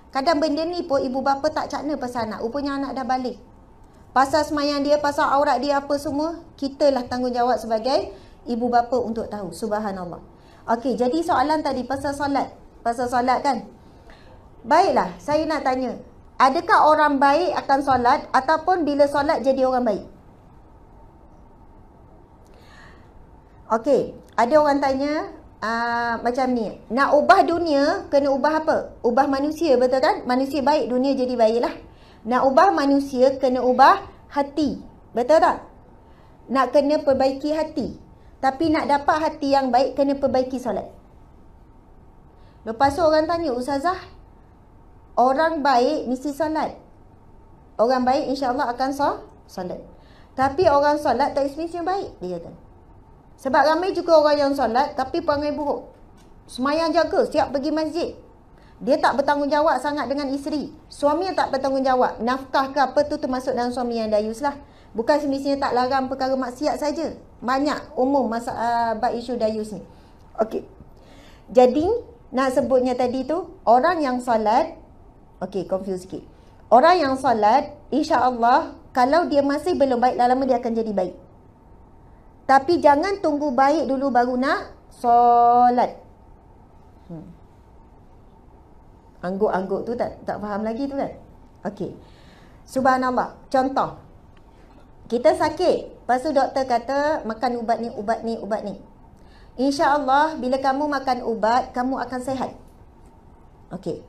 Kadang benda ni pun ibu bapa tak cakna pasal anak. Rupanya anak dah balik. Pasal semayang dia, pasal aurat dia apa semua, kitalah tanggungjawab sebagai ibu bapa untuk tahu. Subhanallah. Okey, jadi soalan tadi pasal solat. Pasal solat kan? Baiklah, saya nak tanya. Adakah orang baik akan solat ataupun bila solat jadi orang baik? Okey, ada orang tanya macam ni. Nak ubah dunia, kena ubah apa? Ubah manusia, betul kan? Manusia baik, dunia jadi baiklah. Nak ubah manusia, kena ubah hati. Betul tak? Nak kena perbaiki hati. Tapi nak dapat hati yang baik, kena perbaiki solat. Lepas tu orang tanya, Ustazah, orang baik mesti solat. Orang baik insya-Allah akan solat. Tapi orang solat tak semestinya baik, dia kata. Sebab ramai juga orang yang solat tapi perangai buruk. Semayang jaga, siap pergi masjid. Dia tak bertanggungjawab sangat dengan isteri. Suami yang tak bertanggungjawab. Nafkah ke apa tu termasuk dalam suami yang dayus lah. Bukan semestinya tak larang perkara maksiat saja. Banyak umum bab isu dayus ni. Okey. Jadi nak sebutnya tadi tu, orang yang solat, okey, confuse sikit. Orang yang solat, insya-Allah kalau dia masih belum baik, lama-lama dia akan jadi baik. Tapi jangan tunggu baik dulu baru nak solat. Angguk-angguk tu tak faham lagi tu kan? Okey. Subhanallah. Contoh. Kita sakit. Lepas tu doktor kata makan ubat ni. InsyaAllah bila kamu makan ubat, kamu akan sihat. Okey.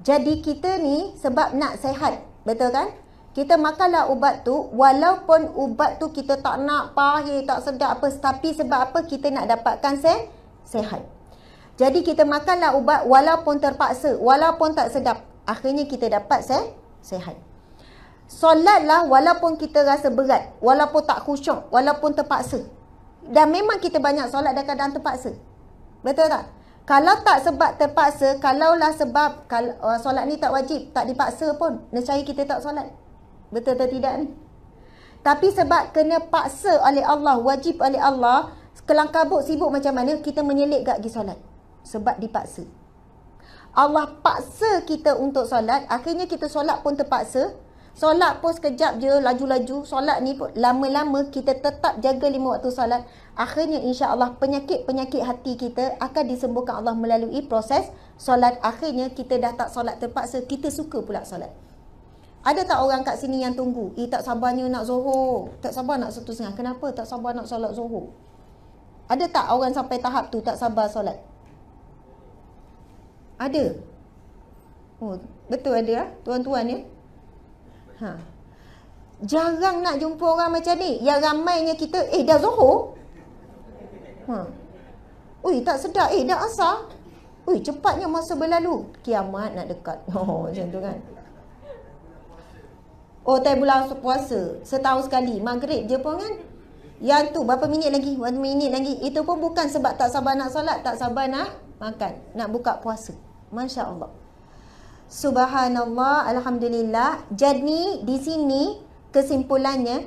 Jadi kita ni sebab nak sihat. Betul kan? Kita makanlah ubat tu. Walaupun ubat tu kita tak nak, pahit, tak sedap apa. Tapi sebab apa? Kita nak dapatkan sihat. Jadi kita makanlah ubat walaupun terpaksa, walaupun tak sedap. Akhirnya kita dapat sihat. Solatlah walaupun kita rasa berat, walaupun tak khusyuk, walaupun terpaksa. Dan memang kita banyak solat dan kadang terpaksa. Betul tak? Kalau tak sebab terpaksa, kalaulah sebab solat ni tak wajib, tak dipaksa pun, nescaya kita tak solat. Betul atau tidak ni? Tapi sebab kena paksa oleh Allah, wajib oleh Allah, kelang kabut sibuk macam mana, kita menyelit gak pergi solat. Sebab dipaksa. Allah paksa kita untuk solat, akhirnya kita solat pun terpaksa. Solat pun sekejap je, laju-laju. Solat ni pun lama-lama kita tetap jaga 5 waktu solat. Akhirnya insya-Allah penyakit-penyakit hati kita akan disembuhkan Allah melalui proses solat. Akhirnya kita dah tak solat terpaksa, kita suka pula solat. Ada tak orang kat sini yang tunggu? Tak sabarnya nak Zuhur. Tak sabar nak 1:30. Kenapa tak sabar nak solat Zuhur? Ada tak orang sampai tahap tu tak sabar solat? Ada. Oh, betul ada lah, tuan-tuan ya. Jarang nak jumpa orang macam ni. Yang ramainya kita, dah Zuhur. Ui, tak sedap. Dah asar. Ui, cepatnya masa berlalu. Kiamat nak dekat. Macam tu kan. Time bulan puasa, setahun sekali. Maghrib je pun kan. Yang tu, berapa minit lagi? Berapa minit lagi? Itu pun bukan sebab tak sabar nak solat, tak sabar nak makan, nak buka puasa. Masya Allah. Subhanallah, alhamdulillah. Jadi di sini kesimpulannya,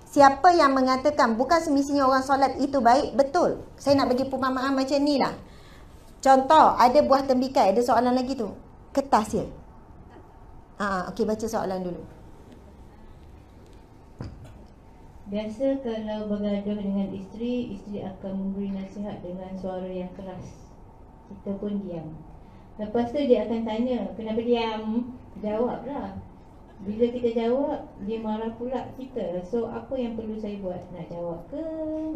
siapa yang mengatakan bukan semestinya orang solat itu baik, betul. Saya nak bagi perumpamaan macam ni lah. Contoh, ada buah tembikai, ada soalan lagi tu. Kertas dia. Okey, baca soalan dulu. Biasa kalau bergaduh dengan isteri akan memberi nasihat dengan suara yang keras. Kita pun diam. Lepas tu dia akan tanya, kenapa diam? Jawablah. Bila kita jawab, dia marah pula kita. So, apa yang perlu saya buat? Nak jawab ke?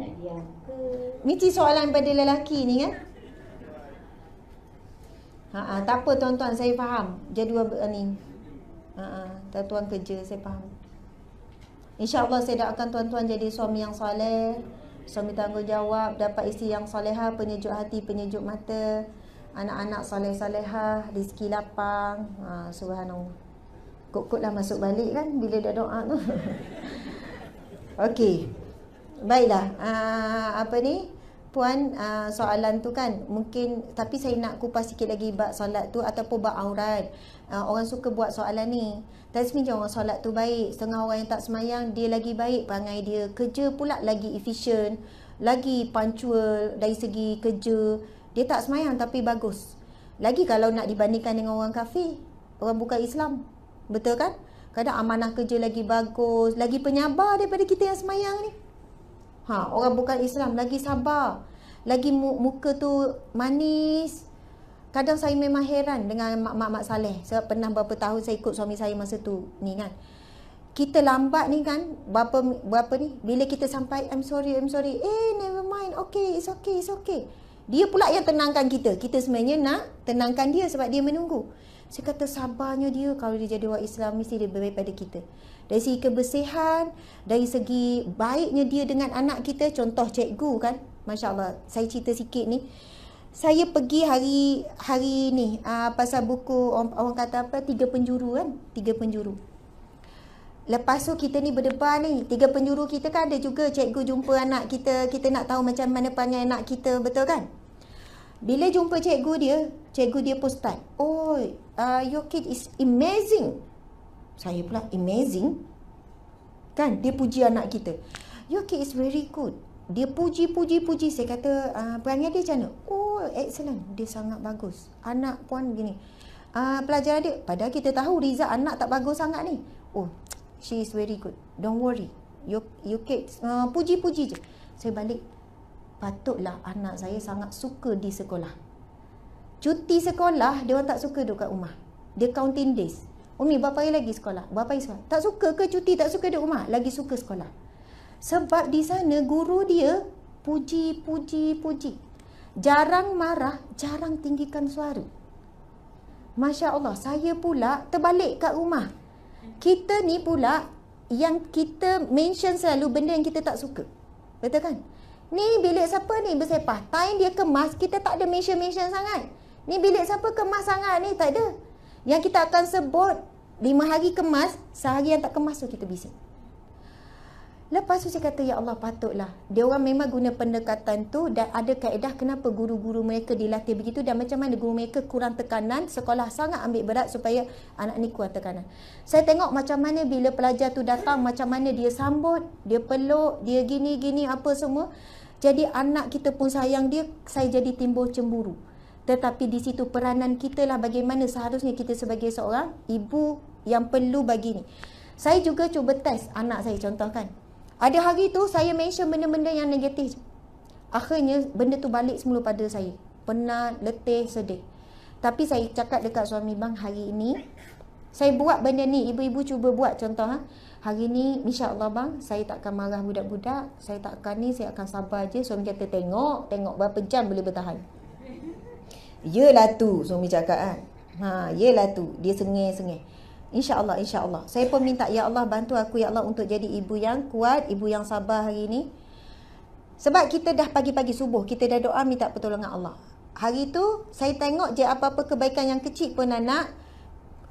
Nak diam ke? Mesti soalan pada lelaki ni kan? Tak apa tuan-tuan, saya faham. Jadual ni. Tuan-tuan kerja, saya faham. InsyaAllah saya doakan tuan-tuan jadi suami yang soleh, suami tanggungjawab, dapat isteri yang solehah, penyejuk hati, penyejuk mata, anak-anak soleh-solehah, rezeki lapang. Subhanallah. Kok-koklah masuk balik kan bila dah doa tu. Okey. Baiklah. Apa ni? Puan, soalan tu kan mungkin, tapi saya nak kupas sikit lagi bab solat tu ataupun bab aurat. Orang suka buat soalan ni. Tak semestinya orang solat tu baik. Setengah orang yang tak semayang, dia lagi baik perangai dia. Kerja pula lagi efisien, lagi punctual dari segi kerja. Dia tak semayang tapi bagus. Lagi kalau nak dibandingkan dengan orang kafir. orang bukan Islam. Betul kan? Kadang amanah kerja lagi bagus, lagi penyabar daripada kita yang semayang ni. Orang bukan Islam lagi sabar, lagi muka tu manis. Kadang saya memang heran dengan mak-mak saleh. Sebab pernah berapa tahun saya ikut suami saya masa tu ni kan. Kita lambat ni kan, berapa ni, bila kita sampai I'm sorry, never mind, okay, it's okay. Dia pula yang tenangkan kita. Kita sebenarnya nak tenangkan dia sebab dia menunggu. Saya kata sabarnya dia, kalau dia jadi orang Islam mesti dia lebih baik pada kita. Dari segi kebersihan, dari segi baiknya dia dengan anak kita. Contoh cikgu kan, Masya Allah. Saya cerita sikit ni. Saya pergi hari ni pasal buku orang kata apa, 3 penjuru kan, 3 penjuru. Lepas tu kita ni berdebar ni, 3 penjuru kita kan ada juga cikgu jumpa anak kita, kita nak tahu macam mana perangai anak kita, betul kan? Bila jumpa cikgu dia pun start, oh your kid is amazing. Saya pula amazing kan, dia puji anak kita, your kid is very good. Dia puji. Saya kata perangai dia macam mana? Oh excellent, dia sangat bagus. Anak puan gini, pelajaran dia, padahal kita tahu result anak tak bagus sangat ni. Oh she is very good, don't worry, your kid puji je. Saya balik, patutlah anak saya sangat suka di sekolah. Cuti sekolah dia orang tak suka duduk kat rumah, dia counting days. Umi berapa hari lagi sekolah, berapa hari sekolah, tak suka ke cuti, tak suka duduk rumah, lagi suka sekolah. Sebab di sana guru dia puji. Jarang marah, jarang tinggikan suara. Masya Allah, saya pula terbalik kat rumah. Kita ni pula yang kita mention selalu benda yang kita tak suka. Betul kan? Ni bilik siapa ni bersepah, time dia kemas, kita tak ada mention sangat. Ni bilik siapa kemas sangat ni, tak ada. Yang kita akan sebut 5 hari kemas, sehari yang tak kemas tu kita bising. Lepas tu saya kata, ya Allah, patutlah dia orang memang guna pendekatan tu, dan ada kaedah kenapa guru-guru mereka dilatih begitu, dan macam mana guru mereka kurang tekanan. Sekolah sangat ambil berat supaya anak ni kurang tekanan. Saya tengok macam mana bila pelajar tu datang, macam mana dia sambut, dia peluk, dia gini apa semua. Jadi anak kita pun sayang dia, saya jadi timbul cemburu. Tetapi di situ peranan kita lah, bagaimana seharusnya kita sebagai seorang ibu yang perlu bagi ni. Saya juga cuba test anak saya, contohkan. Ada hari tu saya mention benda-benda yang negatif. Akhirnya benda tu balik semula pada saya. Penat, letih, sedih. Tapi saya cakap dekat suami, bang, hari ini saya buat benda ni, ibu-ibu cuba buat contoh. Hari ni insya-Allah bang, saya takkan marah budak-budak, saya takkan ni, saya akan sabar je. Suami kata, tengok berapa jam boleh bertahan. Yelah tu, suami cakap kan. Yelah tu, dia sengih. InsyaAllah. Saya pun minta, ya Allah bantu aku ya Allah untuk jadi ibu yang kuat, ibu yang sabar hari ini. Sebab kita dah pagi-pagi subuh, kita dah doa minta pertolongan Allah. Hari tu saya tengok je apa-apa kebaikan yang kecil pun anak.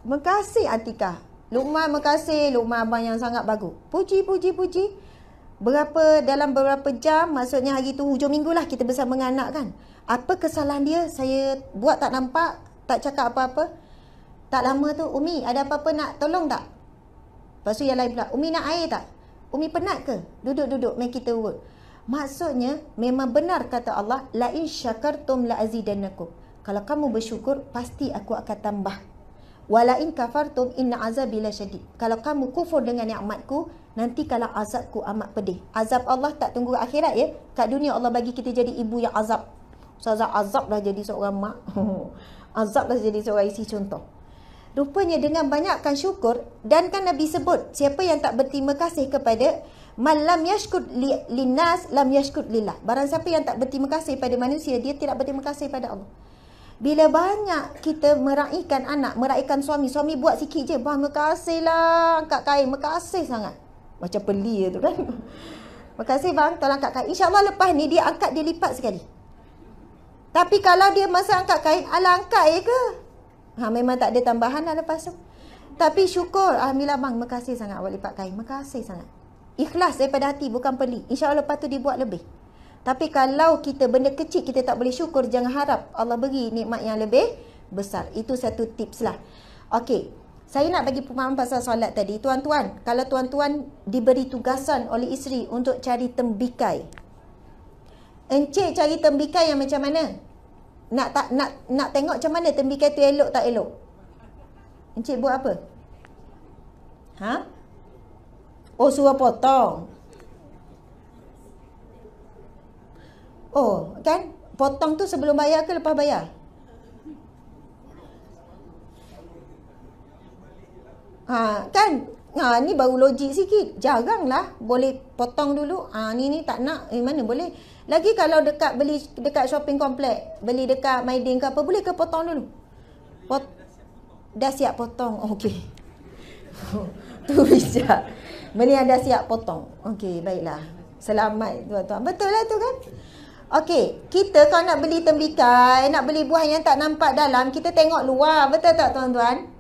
Makasih Atikah, Luqman makasih, Luqman abang yang sangat bagus. Puji. Dalam beberapa jam, maksudnya hari tu hujung minggu lah kita bersama dengan anak kan. Apa kesalahan dia saya buat tak nampak, tak cakap apa-apa. Tak lama tu, Umi ada apa-apa nak tolong tak? Lepas tu yang lain pula, Umi nak air tak? Umi penat ke? Duduk, mari kita work. Maksudnya, memang benar kata Allah, la in syakartum la azidannakum. Kalau kamu bersyukur, pasti aku akan tambah. Wa la in kafartum inna azabi lasyadid. Kalau kamu kufur dengan nikmatku, nanti kalau azabku amat pedih. Azab Allah tak tunggu akhirat ya. Kat dunia Allah bagi kita jadi ibu yang azab. Ustazah azab dah jadi seorang mak. Azab dah jadi seorang isi contoh. Rupanya dengan banyakkan syukur, dan kan Nabi sebut, siapa yang tak berterima kasih kepada man lam yashkur linnas lam yashkur lillah. Barang siapa yang tak berterima kasih pada manusia, dia tidak berterima kasih pada Allah. Bila banyak kita meraihkan anak, meraihkan suami buat sikit je, bang makasihlah angkat kain, makasih sangat. Macam peli tu kan. Makasih bang, tolong angkat kain. InsyaAllah lepas ni dia angkat, dia lipat sekali. Tapi kalau dia masa angkat kain, ala angkat je ke? Memang tak ada tambahan dah lepas tu. Tapi syukur, alhamdulillah bang, makasih sangat awak lipat kain, makasih sangat. Ikhlas daripada hati, bukan peli. InsyaAllah lepas tu dibuat lebih. Tapi kalau kita benda kecil kita tak boleh syukur, jangan harap Allah beri nikmat yang lebih besar. Itu satu tips lah. Okey, saya nak bagi pemahaman pasal solat tadi. Tuan-tuan, kalau tuan-tuan diberi tugasan oleh isteri untuk cari tembikai, encik cari tembikai yang macam mana? Nak tengok macam mana tembikai tu elok tak elok? Encik buat apa? Ha? Oh, suruh potong. Oh, kan? Potong tu sebelum bayar ke lepas bayar? Kan? Ni baru logik sikit. Jaranglah boleh potong dulu. Ni tak nak. Mana boleh? Lagi kalau beli dekat shopping komplek, beli dekat Maidin ke apa, boleh ke potong dulu? Dah siap potong. Okey. Tu bijak. Beli yang dah siap potong. Okey, baiklah. Selamat tuan-tuan. Betul lah tu kan? Okey, kita kalau nak beli tembikai, nak beli buah yang tak nampak dalam, kita tengok luar. Betul tak tuan-tuan?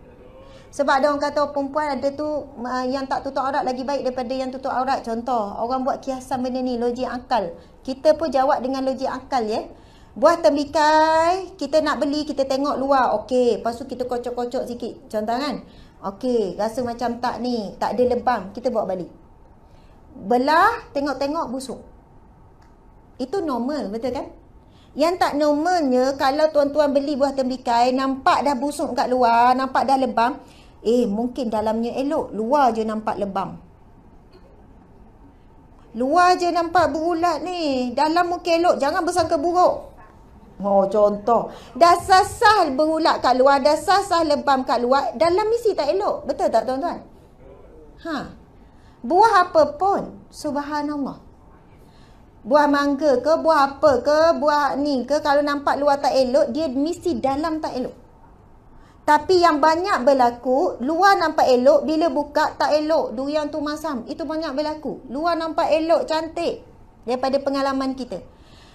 Sebab ada orang kata perempuan ada tu yang tak tutup aurat lagi baik daripada yang tutup aurat. Contoh, orang buat kiasan benda ni, logik akal. Kita pun jawab dengan logik akal ya. Buah tembikai, kita nak beli, kita tengok luar. Okey, lepas tu kita kocok-kocok sikit. Contoh kan? Okey, rasa macam tak ni, tak ada lebam, kita bawa balik. Belah, tengok-tengok busuk. Itu normal, betul kan? Yang tak normalnya, kalau tuan-tuan beli buah tembikai, nampak dah busuk kat luar, nampak dah lebam, mungkin dalamnya elok, luar je nampak lebam. Luar je nampak berulat ni, dalam mungkin elok, jangan bersangka buruk. Oh, contoh, dah sasah berulat kat luar, dah sasah lebam kat luar, dalam mesti tak elok. Betul tak tuan-tuan? Buah apa pun, subhanallah. Buah mangga ke, buah apa ke, buah ni ke, kalau nampak luar tak elok, dia mesti dalam tak elok. Tapi yang banyak berlaku, luar nampak elok, bila buka tak elok. Durian tu masam, itu banyak berlaku. Luar nampak elok, cantik, daripada pengalaman kita.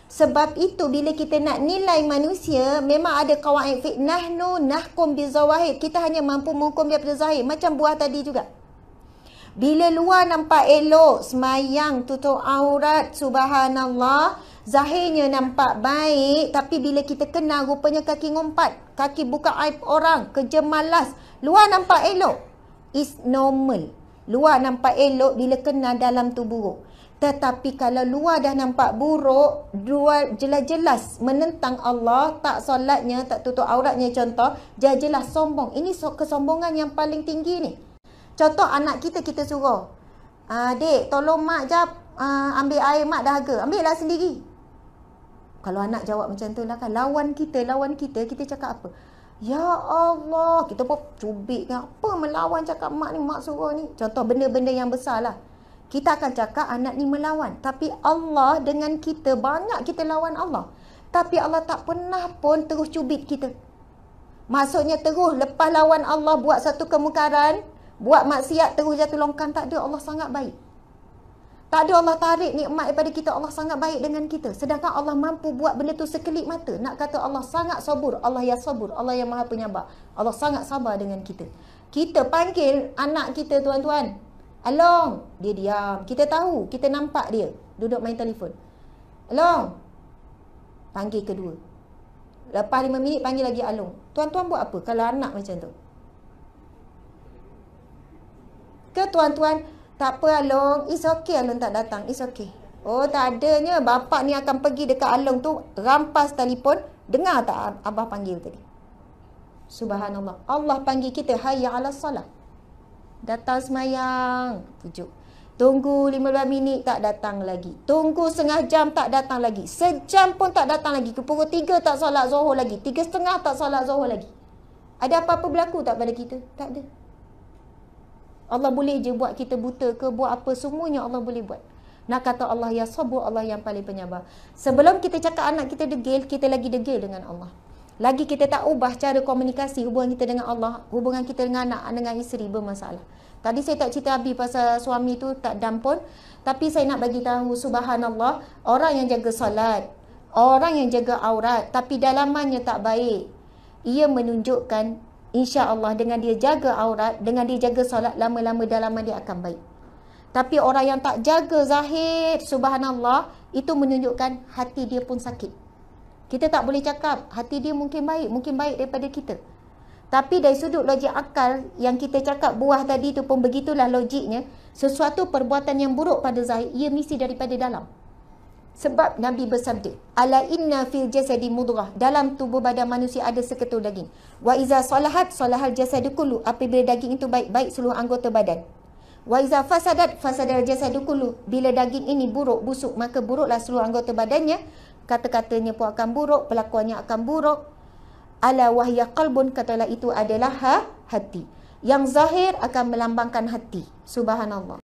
Sebab itu bila kita nak nilai manusia, memang ada qawaid fiqh. Nahnu nahkum bizawahir. Kita hanya mampu menghukum daripada zahir. Macam buah tadi juga. Bila luar nampak elok, semayang, tutup aurat, subhanallah, zahirnya nampak baik, tapi bila kita kenal, rupanya kaki ngumpat, kaki buka aib orang, kerja malas. Luar nampak elok, is normal. Luar nampak elok, bila kenal dalam tu buruk. Tetapi kalau luar dah nampak buruk, luar jelas-jelas menentang Allah, tak solatnya, tak tutup auratnya contoh, jelas-jelas sombong. Ini kesombongan yang paling tinggi ni. Contoh anak kita suruh, dek tolong mak jap ambil air, mak dahaga. Ambillah sendiri. Kalau anak jawab macam tu lah kan, lawan kita, kita cakap apa? Ya Allah, kita pun cubit kan. Apa melawan cakap mak ni, mak suruh ni. Contoh benda-benda yang besar lah. Kita akan cakap anak ni melawan. Tapi Allah dengan kita, banyak kita lawan Allah. Tapi Allah tak pernah pun terus cubit kita. Maksudnya terus lepas lawan Allah, buat satu kemungkaran, buat maksiat, terus jatuh longkang. Tak ada, Allah sangat baik. Tak ada Allah tarik nikmat daripada kita. Allah sangat baik dengan kita. Sedangkan Allah mampu buat benda tu sekelip mata. Nak kata Allah sangat sabur, Allah yang sabur, Allah yang maha penyabar. Allah sangat sabar dengan kita. Kita panggil anak kita tuan-tuan, Along, dia diam. Kita tahu, kita nampak dia duduk main telefon. Along, panggil kedua. Lepas 5 minit panggil lagi Along. Tuan-tuan buat apa kalau anak macam tu? Ke tuan-tuan, tak apa Along, it's okay Along tak datang, it's okay. Oh tak adanya, bapak ni akan pergi dekat Along tu, rampas telefon, dengar tak abah panggil tadi? Subhanallah, Allah panggil kita, hayya ala salah. Datang semayang, pujuk. Tunggu 15 minit tak datang lagi. Tunggu setengah jam tak datang lagi. Sejam pun tak datang lagi. Ke pukul 3 tak solat Zuhur lagi. 3:30 tak solat Zuhur lagi. Ada apa-apa berlaku tak pada kita? Tak ada. Allah boleh je buat kita buta ke, buat apa, semuanya Allah boleh buat. Nak kata Allah yang sabur, Allah yang paling penyabar. Sebelum kita cakap anak kita degil, kita lagi degil dengan Allah. Lagi kita tak ubah cara komunikasi hubungan kita dengan Allah, hubungan kita dengan anak, dengan isteri bermasalah. Tadi saya tak cerita habis pasal suami tu tak dam pun, tapi saya nak bagi tahu, subhanallah, orang yang jaga solat, orang yang jaga aurat tapi dalamannya tak baik, ia menunjukkan insya-Allah dengan dia jaga aurat, dengan dia jaga solat, lama-lama dalaman dia akan baik. Tapi orang yang tak jaga zahir, subhanallah, itu menunjukkan hati dia pun sakit. Kita tak boleh cakap hati dia mungkin baik daripada kita. Tapi dari sudut logik akal yang kita cakap buah tadi tu pun begitulah logiknya. Sesuatu perbuatan yang buruk pada zahir, ia mesti daripada dalam. Sebab Nabi bersabda, ala inna fil jasadi mudghah, dalam tubuh badan manusia ada seketul daging. Wa iza salahat salahal jasadu kullu, apabila daging itu baik, baik seluruh anggota badan. Wa iza fasadat fasadal jasadu kullu, bila daging ini buruk, busuk, maka buruklah seluruh anggota badannya. Kata-katanya pun akan buruk, pelakuannya akan buruk. Ala wahya qalbun, katalah itu adalah hati. Yang zahir akan melambangkan hati. Subhanallah.